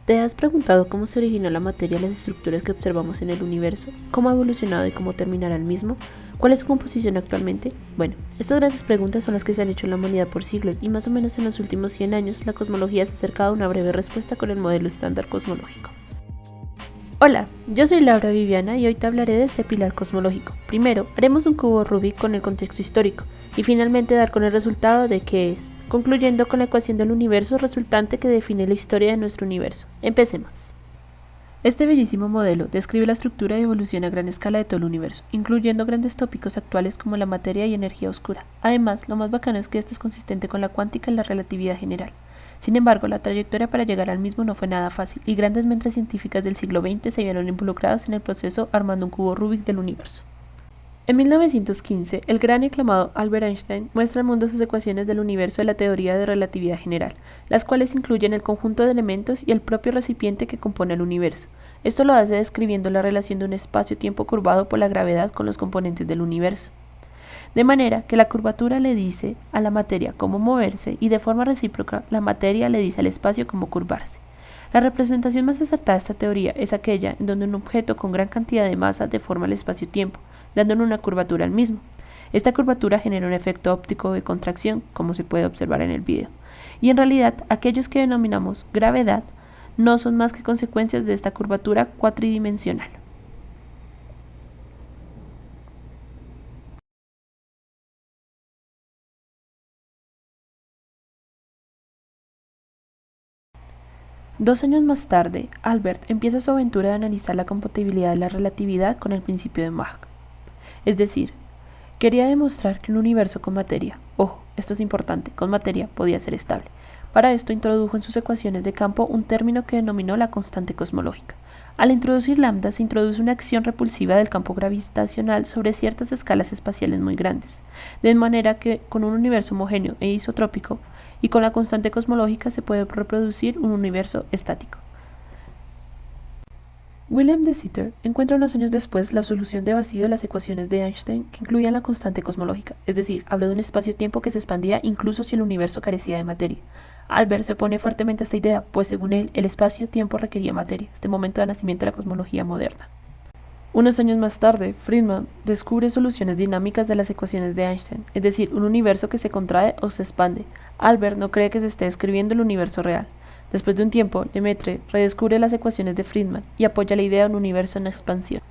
¿Te has preguntado cómo se originó la materia y las estructuras que observamos en el universo? ¿Cómo ha evolucionado y cómo terminará el mismo? ¿Cuál es su composición actualmente? Bueno, estas grandes preguntas son las que se han hecho en la humanidad por siglos y más o menos en los últimos 100 años la cosmología se ha acercado a una breve respuesta con el modelo estándar cosmológico. Hola, yo soy Laura Viviana y hoy te hablaré de este pilar cosmológico. Primero, haremos un cubo Rubik con el contexto histórico y finalmente dar con el resultado de qué es, concluyendo con la ecuación del universo resultante que define la historia de nuestro universo. Empecemos. Este bellísimo modelo describe la estructura y evolución a gran escala de todo el universo, incluyendo grandes tópicos actuales como la materia y energía oscura. Además, lo más bacano es que este es consistente con la cuántica y la relatividad general. Sin embargo, la trayectoria para llegar al mismo no fue nada fácil, y grandes mentes científicas del siglo XX se vieron involucradas en el proceso armando un cubo Rubik del universo. En 1915, el gran y aclamado Albert Einstein muestra al mundo sus ecuaciones del universo de la teoría de relatividad general, las cuales incluyen el conjunto de elementos y el propio recipiente que compone el universo. Esto lo hace describiendo la relación de un espacio-tiempo curvado por la gravedad con los componentes del universo. De manera que la curvatura le dice a la materia cómo moverse y de forma recíproca la materia le dice al espacio cómo curvarse. La representación más acertada de esta teoría es aquella en donde un objeto con gran cantidad de masa deforma el espacio-tiempo, dándole una curvatura al mismo. Esta curvatura genera un efecto óptico de contracción, como se puede observar en el video. Y en realidad, aquellos que denominamos gravedad no son más que consecuencias de esta curvatura cuatridimensional. Dos años más tarde, Albert empieza su aventura de analizar la compatibilidad de la relatividad con el principio de Mach. Es decir, quería demostrar que un universo con materia, ojo, esto es importante, con materia podía ser estable. Para esto introdujo en sus ecuaciones de campo un término que denominó la constante cosmológica. Al introducir lambda se introduce una acción repulsiva del campo gravitacional sobre ciertas escalas espaciales muy grandes, de manera que con un universo homogéneo e isotrópico y con la constante cosmológica se puede reproducir un universo estático. William de Sitter encuentra unos años después la solución de vacío de las ecuaciones de Einstein que incluían la constante cosmológica, es decir, habla de un espacio-tiempo que se expandía incluso si el universo carecía de materia. Albert se opone fuertemente a esta idea, pues según él, el espacio-tiempo requería materia, este momento de nacimiento de la cosmología moderna. Unos años más tarde, Friedman descubre soluciones dinámicas de las ecuaciones de Einstein, es decir, un universo que se contrae o se expande. Albert no cree que se esté describiendo el universo real. Después de un tiempo, Lemaitre redescubre las ecuaciones de Friedman y apoya la idea de un universo en expansión.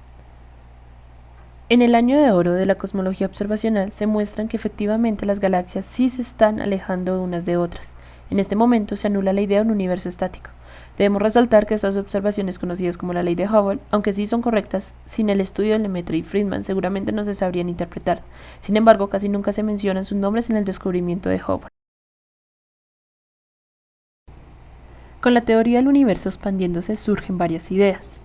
En el año de oro de la cosmología observacional se muestran que efectivamente las galaxias sí se están alejando unas de otras. En este momento se anula la idea de un universo estático. Debemos resaltar que estas observaciones conocidas como la ley de Hubble, aunque sí son correctas, sin el estudio de Lemaitre y Friedman seguramente no se sabrían interpretar. Sin embargo, casi nunca se mencionan sus nombres en el descubrimiento de Hubble. Con la teoría del universo expandiéndose surgen varias ideas.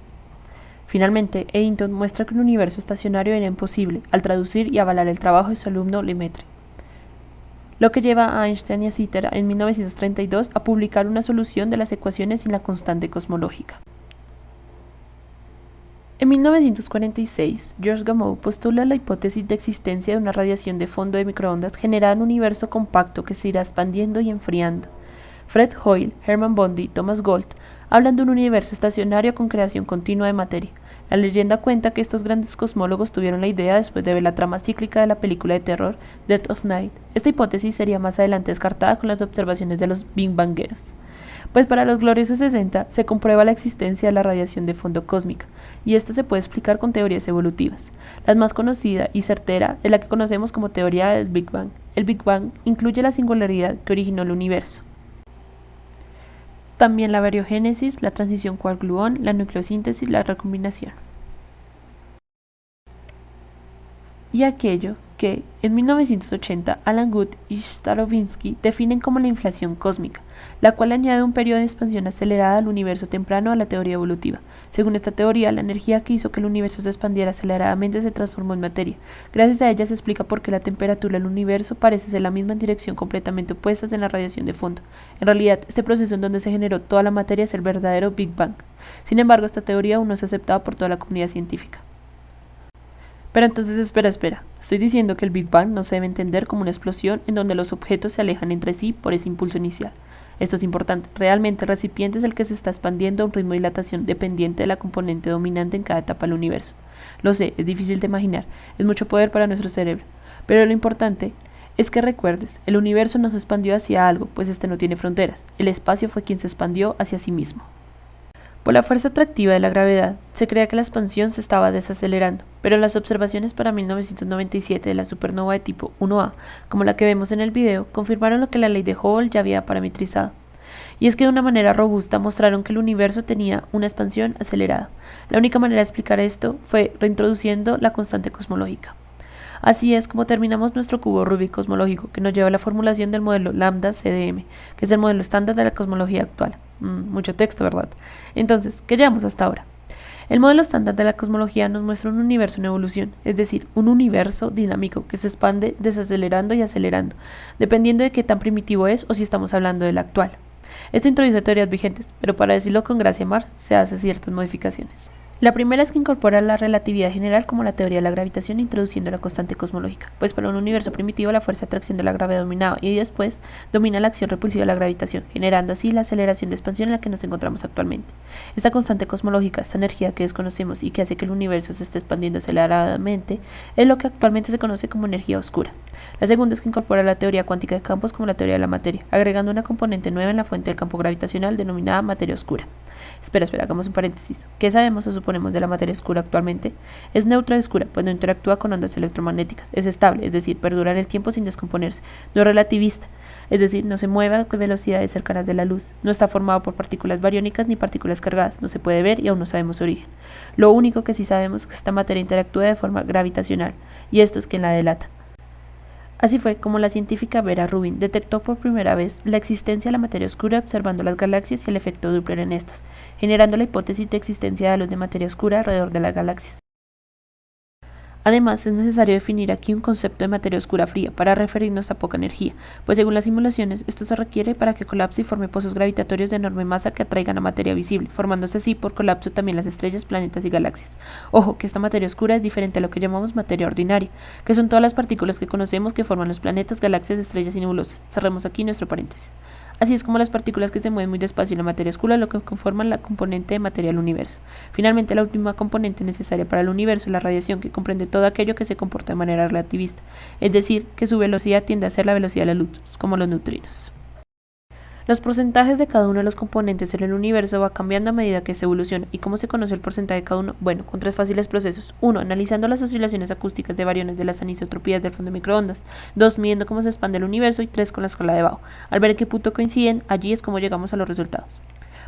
Finalmente, Eddington muestra que un universo estacionario era imposible al traducir y avalar el trabajo de su alumno Lemaitre, lo que lleva a Einstein y a Sitter en 1932 a publicar una solución de las ecuaciones sin la constante cosmológica. En 1946, George Gamow postula la hipótesis de existencia de una radiación de fondo de microondas generada en un universo compacto que se irá expandiendo y enfriando. Fred Hoyle, Hermann Bondi y Thomas Gold hablan de un universo estacionario con creación continua de materia. La leyenda cuenta que estos grandes cosmólogos tuvieron la idea después de ver la trama cíclica de la película de terror Dead of Night. Esta hipótesis sería más adelante descartada con las observaciones de los Big Bangeros. Pues para los gloriosos 60 se comprueba la existencia de la radiación de fondo cósmica, y esta se puede explicar con teorías evolutivas. La más conocida y certera es la que conocemos como teoría del Big Bang. El Big Bang incluye la singularidad que originó el universo. También la bariogénesis, la transición quark-gluón, la nucleosíntesis, la recombinación. Y aquello que, en 1980, Alan Guth y Starobinsky definen como la inflación cósmica, la cual añade un periodo de expansión acelerada al universo temprano a la teoría evolutiva. Según esta teoría, la energía que hizo que el universo se expandiera aceleradamente se transformó en materia. Gracias a ella se explica por qué la temperatura del universo parece ser la misma en dirección completamente opuestas en la radiación de fondo. En realidad, este proceso en donde se generó toda la materia es el verdadero Big Bang. Sin embargo, esta teoría aún no es aceptada por toda la comunidad científica. Pero entonces espera, estoy diciendo que el Big Bang no se debe entender como una explosión en donde los objetos se alejan entre sí por ese impulso inicial. Esto es importante. Realmente el recipiente es el que se está expandiendo a un ritmo de dilatación dependiente de la componente dominante en cada etapa del universo. Lo sé, es difícil de imaginar, es mucho poder para nuestro cerebro, pero lo importante es que recuerdes, el universo no se expandió hacia algo, pues este no tiene fronteras. El espacio fue quien se expandió hacia sí mismo. Por la fuerza atractiva de la gravedad, se creía que la expansión se estaba desacelerando, pero las observaciones para 1997 de la supernova de tipo 1A, como la que vemos en el video, confirmaron lo que la ley de Hubble ya había parametrizado. Y es que de una manera robusta mostraron que el universo tenía una expansión acelerada. La única manera de explicar esto fue reintroduciendo la constante cosmológica. Así es como terminamos nuestro cubo Rubik cosmológico, que nos lleva a la formulación del modelo lambda CDM, que es el modelo estándar de la cosmología actual. Mucho texto, ¿verdad? Entonces, ¿qué llevamos hasta ahora? El modelo estándar de la cosmología nos muestra un universo en evolución, es decir, un universo dinámico que se expande desacelerando y acelerando, dependiendo de qué tan primitivo es o si estamos hablando del actual. Esto introduce teorías vigentes, pero para decirlo con gracia mar, se hacen ciertas modificaciones. La primera es que incorpora la relatividad general como la teoría de la gravitación introduciendo la constante cosmológica, pues para un universo primitivo la fuerza de atracción de la gravedad dominaba y después domina la acción repulsiva de la gravitación, generando así la aceleración de expansión en la que nos encontramos actualmente. Esta constante cosmológica, esta energía que desconocemos y que hace que el universo se esté expandiendo aceleradamente, es lo que actualmente se conoce como energía oscura. La segunda es que incorpora la teoría cuántica de campos como la teoría de la materia, agregando una componente nueva en la fuente del campo gravitacional denominada materia oscura. Espera, hagamos un paréntesis. ¿Qué sabemos o suponemos de la materia oscura actualmente? Es neutra y oscura, pues no interactúa con ondas electromagnéticas. Es estable, es decir, perdura en el tiempo sin descomponerse. No es relativista, es decir, no se mueve con velocidades cercanas de la luz. No está formado por partículas bariónicas ni partículas cargadas. No se puede ver y aún no sabemos su origen. Lo único que sí sabemos es que esta materia interactúa de forma gravitacional, y esto es quien la delata. Así fue como la científica Vera Rubin detectó por primera vez la existencia de la materia oscura observando las galaxias y el efecto Doppler en estas, generando la hipótesis de existencia de halos de materia oscura alrededor de las galaxias. Además, es necesario definir aquí un concepto de materia oscura fría para referirnos a poca energía, pues según las simulaciones, esto se requiere para que colapse y forme pozos gravitatorios de enorme masa que atraigan a materia visible, formándose así por colapso también las estrellas, planetas y galaxias. Ojo, que esta materia oscura es diferente a lo que llamamos materia ordinaria, que son todas las partículas que conocemos que forman los planetas, galaxias, estrellas y nebulosas. Cerremos aquí nuestro paréntesis. Así es como las partículas que se mueven muy despacio en la materia oscura lo que conforman la componente de materia del universo. Finalmente, la última componente necesaria para el universo es la radiación, que comprende todo aquello que se comporta de manera relativista, es decir, que su velocidad tiende a ser la velocidad de la luz, como los neutrinos. Los porcentajes de cada uno de los componentes en el universo va cambiando a medida que se evoluciona. ¿Y cómo se conoce el porcentaje de cada uno? Bueno, con tres fáciles procesos. 1. Analizando las oscilaciones acústicas de variones de las anisotropías del fondo de microondas. 2. Midiendo cómo se expande el universo. Y 3. Con la escala de Baugh. Al ver en qué punto coinciden, allí es como llegamos a los resultados.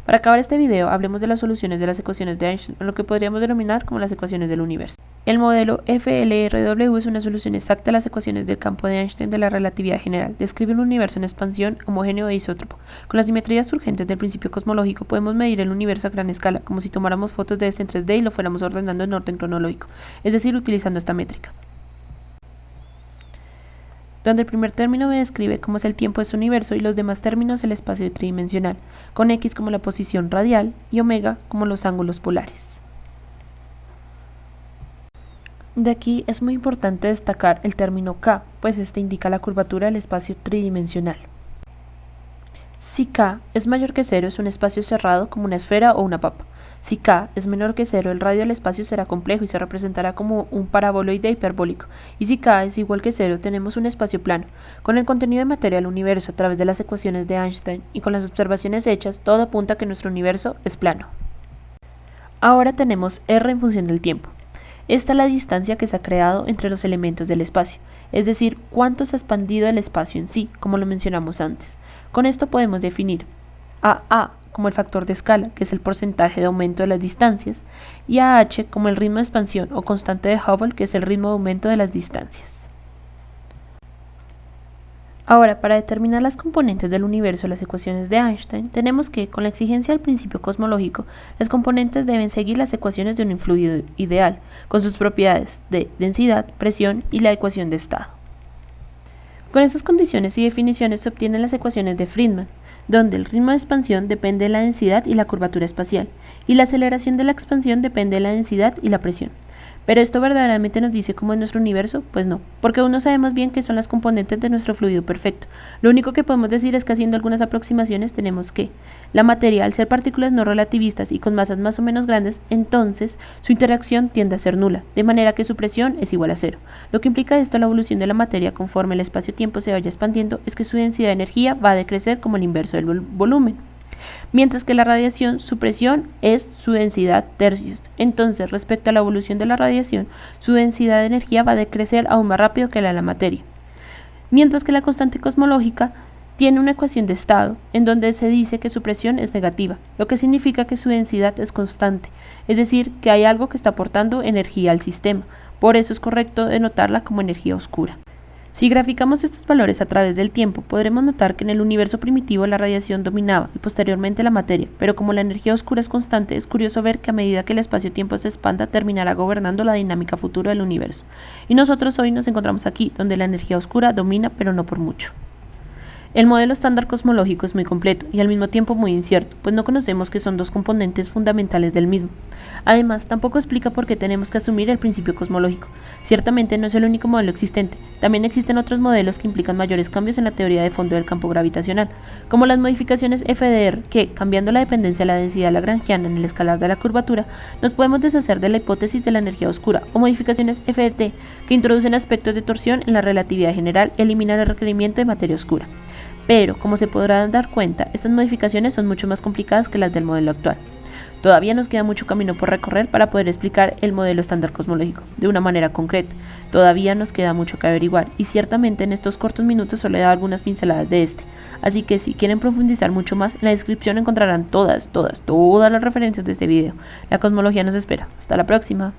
Para acabar este video, hablemos de las soluciones de las ecuaciones de Einstein, o lo que podríamos denominar como las ecuaciones del universo. El modelo FLRW es una solución exacta a las ecuaciones del campo de Einstein de la relatividad general. Describe un universo en expansión, homogéneo e isótropo. Con las simetrías urgentes del principio cosmológico podemos medir el universo a gran escala, como si tomáramos fotos de este en 3D y lo fuéramos ordenando en orden cronológico, es decir, utilizando esta métrica, donde el primer término me describe cómo es el tiempo de su universo y los demás términos el espacio tridimensional, con X como la posición radial y omega como los ángulos polares. De aquí es muy importante destacar el término K, pues este indica la curvatura del espacio tridimensional. Si K es mayor que 0 es un espacio cerrado como una esfera o una papa. Si K es menor que 0, el radio del espacio será complejo y se representará como un paraboloide hiperbólico. Y si K es igual que 0, tenemos un espacio plano. Con el contenido de materia del universo a través de las ecuaciones de Einstein y con las observaciones hechas, todo apunta a que nuestro universo es plano. Ahora tenemos R en función del tiempo. Esta es la distancia que se ha creado entre los elementos del espacio, es decir, cuánto se ha expandido el espacio en sí, como lo mencionamos antes. Con esto podemos definir a A como el factor de escala, que es el porcentaje de aumento de las distancias, y a H como el ritmo de expansión o constante de Hubble, que es el ritmo de aumento de las distancias. Ahora, para determinar las componentes del universo de las ecuaciones de Einstein, tenemos que, con la exigencia del principio cosmológico, las componentes deben seguir las ecuaciones de un fluido ideal, con sus propiedades de densidad, presión y la ecuación de estado. Con estas condiciones y definiciones se obtienen las ecuaciones de Friedmann, donde el ritmo de expansión depende de la densidad y la curvatura espacial, y la aceleración de la expansión depende de la densidad y la presión. ¿Pero esto verdaderamente nos dice cómo es nuestro universo? Pues no, porque aún no sabemos bien qué son las componentes de nuestro fluido perfecto. Lo único que podemos decir es que haciendo algunas aproximaciones tenemos que la materia, al ser partículas no relativistas y con masas más o menos grandes, entonces su interacción tiende a ser nula, de manera que su presión es igual a cero. Lo que implica esto la evolución de la materia conforme el espacio-tiempo se vaya expandiendo es que su densidad de energía va a decrecer como el inverso del volumen. Mientras que la radiación, su presión es su densidad tercios. Entonces, respecto a la evolución de la radiación, su densidad de energía va a decrecer aún más rápido que la de la materia. Mientras que la constante cosmológica tiene una ecuación de estado, en donde se dice que su presión es negativa, lo que significa que su densidad es constante, es decir, que hay algo que está aportando energía al sistema. Por eso es correcto denotarla como energía oscura. Si graficamos estos valores a través del tiempo, podremos notar que en el universo primitivo la radiación dominaba y posteriormente la materia, pero como la energía oscura es constante, es curioso ver que a medida que el espacio-tiempo se expanda, terminará gobernando la dinámica futura del universo. Y nosotros hoy nos encontramos aquí, donde la energía oscura domina, pero no por mucho. El modelo estándar cosmológico es muy completo y al mismo tiempo muy incierto, pues no conocemos que son dos componentes fundamentales del mismo. Además, tampoco explica por qué tenemos que asumir el principio cosmológico. Ciertamente no es el único modelo existente, también existen otros modelos que implican mayores cambios en la teoría de fondo del campo gravitacional, como las modificaciones FDR que, cambiando la dependencia de la densidad lagrangiana en el escalar de la curvatura, nos podemos deshacer de la hipótesis de la energía oscura, o modificaciones FDT que introducen aspectos de torsión en la relatividad general y eliminan el requerimiento de materia oscura. Pero, como se podrán dar cuenta, estas modificaciones son mucho más complicadas que las del modelo actual. Todavía nos queda mucho camino por recorrer para poder explicar el modelo estándar cosmológico de una manera concreta. Todavía nos queda mucho que averiguar y ciertamente en estos cortos minutos solo he dado algunas pinceladas de este. Así que si quieren profundizar mucho más, en la descripción encontrarán todas las referencias de este video. La cosmología nos espera. Hasta la próxima.